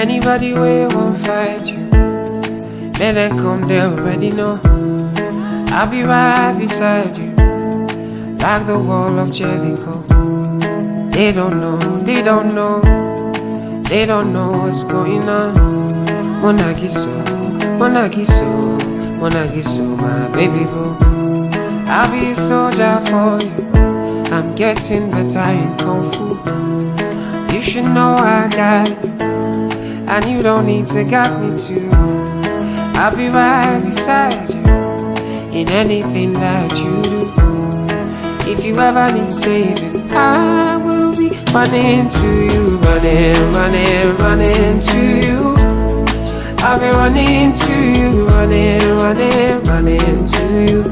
Anybody way won't fight you, may they come, they already know. I'll be right beside you, like the wall of Jericho. They don't know, they don't know, they don't know what's going on. Monagiso, Monagiso, Monagiso, my baby boo. I'll be a soldier for you, I'm getting better in Kung Fu. You should know I got you, and you don't need to guide me too. I'll be right beside you in anything that you do. If you ever need saving, I will be running to you, running, running, running to you. I'll be running to you, running, running, running to you.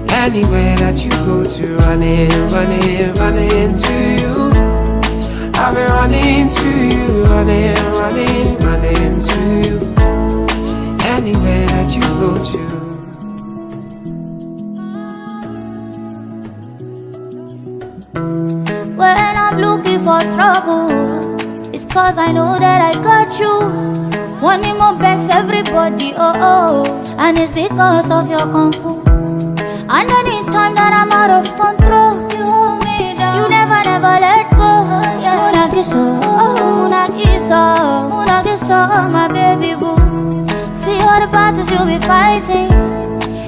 Anywhere that you go to, running, running, running to you. I'll be running to you, running, running, running to you. Anywhere that you go to. When I'm looking for trouble, it's cause I know that I got you. Wanting my best, everybody, oh oh. And it's because of your Kung Fu. And anytime that I'm out of control, you hold me down, you never, never let go. Yeah. Munagiso, Munagiso, Munagiso, my baby boo. See all the battles you'll be fighting,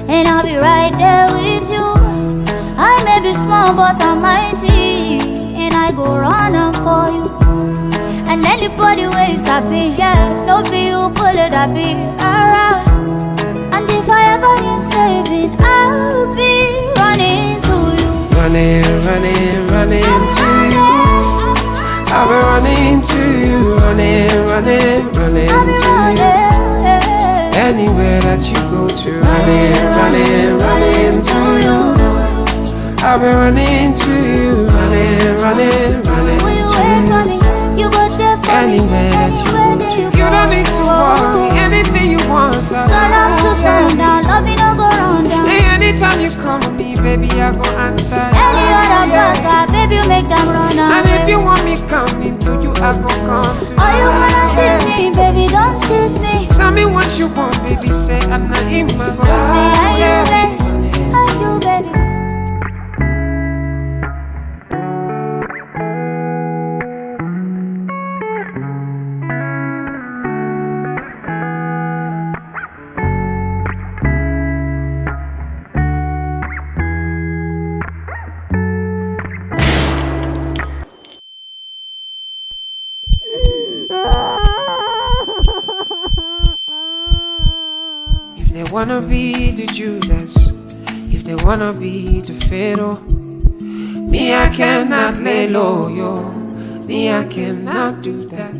and I'll be right there with you. I may be small but I'm mighty, and I go run up for you. And anybody wakes up in here, no be you pull it up be alright. And if I ever need saving, I'll be running to you. Running, running, running to you. I'll be running to you, running, running, running to you. Anywhere that you go to, running, running, running to you. I'll be running to you, running, running, running Will you to wait for you. me? You go there for Anywhere me. that you go to, you don't need to worry. Anything you want, Sun up to sundown, love me no go round down. Hey, anytime you come to me, baby, I go answer. Any other brother, baby, you make them run away. And if you want me coming to you, I go come to you. Oh, you wanna see me, baby, don't chase me. Tell me what you want, baby, say I'm not in my Trust me, I you, baby, I you, baby. If they wanna be the Judas, if they wanna be the Pharaoh, me I cannot lay low, yo. Me I cannot do that.